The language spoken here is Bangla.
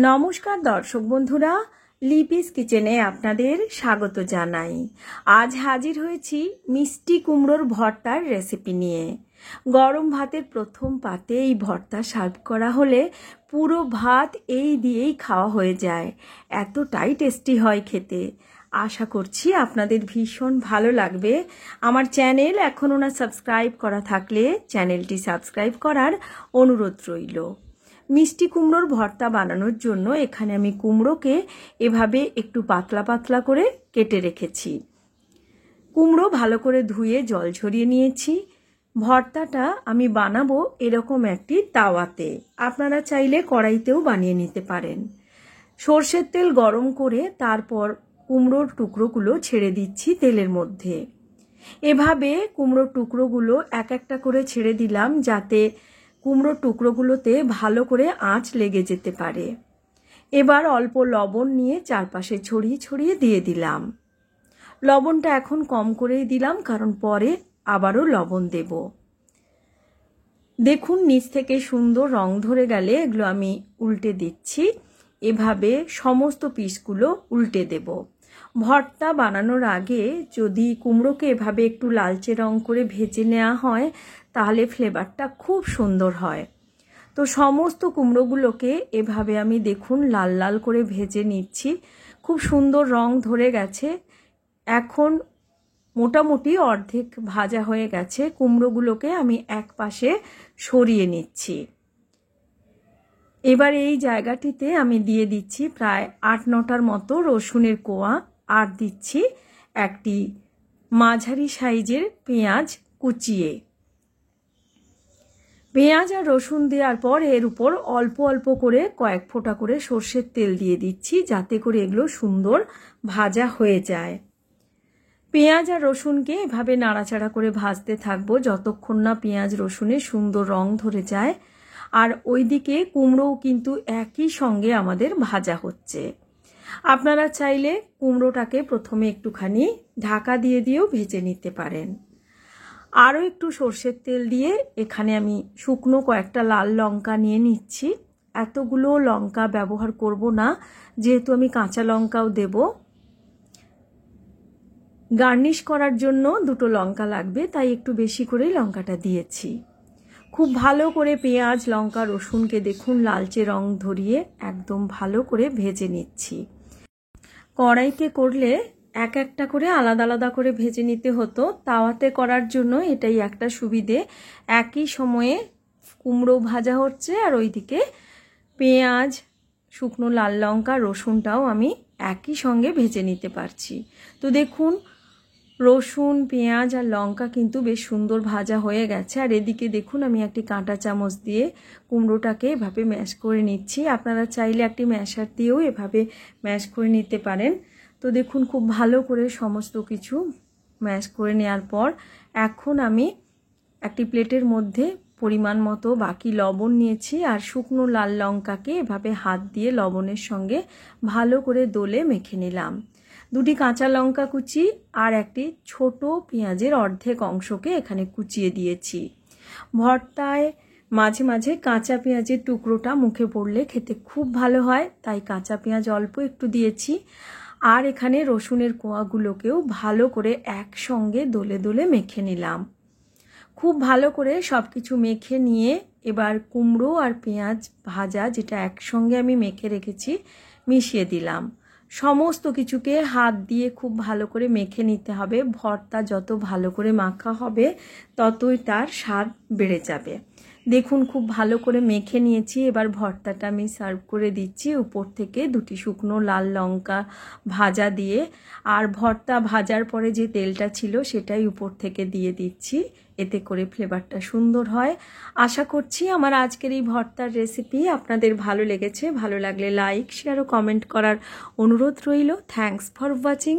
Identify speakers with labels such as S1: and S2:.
S1: নমস্কার দর্শক বন্ধুরা, লিপিস কিচেনে আপনাদের স্বাগত জানাই। আজ হাজির হয়েছি মিষ্টি কুমড়োর ভর্তার রেসিপি নিয়ে। গরম ভাতের প্রথম পাতে এই ভর্তা সার্ভ করা হলে পুরো ভাত এই দিয়েই খাওয়া হয়ে যায়। এতটাই টেস্টি হয় খেতে। আশা করছি আপনাদের ভীষণ ভালো লাগবে। আমার চ্যানেল এখনও না সাবস্ক্রাইব করা থাকলে চ্যানেলটি সাবস্ক্রাইব করার অনুরোধ রইল। মিষ্টি কুমড়োর ভর্তা বানানোর জন্য এখানে আমি কুমড়োকে এভাবে একটু পাতলা পাতলা করে কেটে রেখেছি। কুমড়ো ভালো করে ধুয়ে জল ঝরিয়ে নিয়েছি। ভর্তাটা আমি বানাবো এরকম একটি তাওয়াতে, আপনারা চাইলে কড়াইতেও বানিয়ে নিতে পারেন। সর্ষের তেল গরম করে তারপর কুমড়োর টুকরোগুলো ছেড়ে দিচ্ছি তেলের মধ্যে। এভাবে কুমড়োর টুকরোগুলো এক একটা করে ছেড়ে দিলাম যাতে কুমড়োর টুকরোগুলোতে ভালো করে আঁচ লেগে যেতে পারে। এবার অল্প লবণ নিয়ে চারপাশে ছড়িয়ে ছড়িয়ে দিয়ে দিলাম। লবণটা এখন কম করেই দিলাম, কারণ পরে আবারও লবণ দেব। দেখুন নিচ থেকে সুন্দর রং ধরে গেলে এগুলো আমি উল্টে দিচ্ছি। এভাবে সমস্ত পিসগুলো উল্টে দেব। ভর্তা বানানোর আগে যদি কুমড়োকে এভাবে একটু লালচে রং করে ভেজে নেওয়া হয় তাহলে ফ্লেভারটা খুব সুন্দর হয়। তো সমস্ত কুমড়োগুলোকে এভাবে আমি দেখুন লাল লাল করে ভেজে নিচ্ছি। খুব সুন্দর রং ধরে গেছে। এখন মোটামুটি অর্ধেক ভাজা হয়ে গেছে। কুমড়োগুলোকে আমি এক পাশে সরিয়ে নিচ্ছি। এবার এই জায়গাটিতে আমি দিয়ে দিচ্ছি প্রায় ৮-৯টার মতো রসুনের কোয়া, আর দিচ্ছি একটি মাঝারি সাইজের পেঁয়াজ কুচিয়ে। পেঁয়াজ আর রসুন দেওয়ার পর এর উপর অল্প অল্প করে কয়েক ফোঁটা করে সর্ষের তেল দিয়ে দিচ্ছি যাতে করে এগুলো সুন্দর ভাজা হয়ে যায়। পেঁয়াজ আর রসুনকে এভাবে নাড়াচাড়া করে ভাজতে থাকবো যতক্ষণ না পেঁয়াজ রসুনের সুন্দর রং ধরে যায়। আর ওইদিকে কুমড়োও কিন্তু একই সঙ্গে আমাদের ভাজা হচ্ছে। আপনারা চাইলে কুমড়োটাকে প্রথমে একটুখানি ঢাকা দিয়ে দিয়েও ভেজে নিতে পারেন। আরও একটু সর্ষের তেল দিয়ে এখানে আমি শুকনো কয়েকটা লাল লঙ্কা নিয়ে নিচ্ছি। এতগুলো লঙ্কা ব্যবহার করব না, যেহেতু আমি কাঁচা লঙ্কাও দেব। গার্নিশ করার জন্য 2টো লঙ্কা লাগবে, তাই একটু বেশি করেই লঙ্কাটা দিয়েছি। খুব ভালো করে পেঁয়াজ লঙ্কা রসুনকে দেখুন লালচে রং ধরিয়ে একদম ভালো করে ভেজে নিচ্ছি। কড়াইতে করলে এক একটা করে আলাদা আলাদা করে ভেজে নিতে হতো। তাওয়াতে করার জন্য এটাই একটা সুবিধে। একই সময়ে কুমড়ো ভাজা হচ্ছে আর ওইদিকে পেঁয়াজ শুকনো লাল লঙ্কা রসুনটাও আমি একই সঙ্গে ভেজে নিতে পারছি। তো দেখুন রসুন পেঁয়াজ আর লঙ্কা কিন্তু বেশ সুন্দর ভাজা হয়ে গেছে। আর এদিকে দেখুন আমি একটি কাঁটা চামচ দিয়ে কুমড়োটাকে এভাবে ম্যাশ করে নিচ্ছি। আপনারা চাইলে একটি ম্যাশার দিয়েও এভাবে ম্যাশ করে নিতে পারেন। তো দেখুন খুব ভালো করে সমস্ত কিছু ম্যাশ করে নেওয়ার পর এখন আমি একটি প্লেটের মধ্যে পরিমাণ মতো বাকি লবণ নিয়েছি আর শুকনো লাল লঙ্কাকে এভাবে হাত দিয়ে লবণের সঙ্গে ভালো করে দলে মেখে নিলাম। 2টি কাঁচা লঙ্কা কুচি আর একটি ছোট পেঁয়াজের অর্ধেক অংশকে এখানে কুচিয়ে দিয়েছি। ভর্তায় মাঝে মাঝে কাঁচা পেঁয়াজের টুকরোটা মুখে পড়লে খেতে খুব ভালো হয়, তাই কাঁচা পেঁয়াজ অল্প একটু দিয়েছি। আর এখানে রসুনের কোয়াগুলোকেও ভালো করে একসঙ্গে দলে দলে মেখে নিলাম। খুব ভালো করে সব কিছু মেখে নিয়ে এবার কুমড়ো আর পেঁয়াজ ভাজা যেটা একসঙ্গে আমি মেখে রেখেছি মিশিয়ে দিলাম। সমস্ত কিছুকে হাত দিয়ে খুব ভালো করে মেখে নিতে হবে। ভর্তা যত ভালো করে মাখা হবে ততই তার স্বাদ বেড়ে যাবে। দেখুন খুব ভালো করে মেখে নিয়েছি। এবার ভর্তাটা আমি সার্ভ করে দিচ্ছি উপর থেকে 2টি শুকনো লাল লঙ্কা ভাজা দিয়ে। আর ভর্তা ভাজার পরে যে তেলটা ছিল সেটাই উপর থেকে দিয়ে দিচ্ছি, এতে করে ফ্লেভারটা সুন্দর হয়। আশা করছি আমার আজকের এই ভর্তার রেসিপি আপনাদের ভালো লেগেছে। ভালো লাগলে লাইক শেয়ার ও কমেন্ট করার অনুরোধ রইল। Thanks for watching.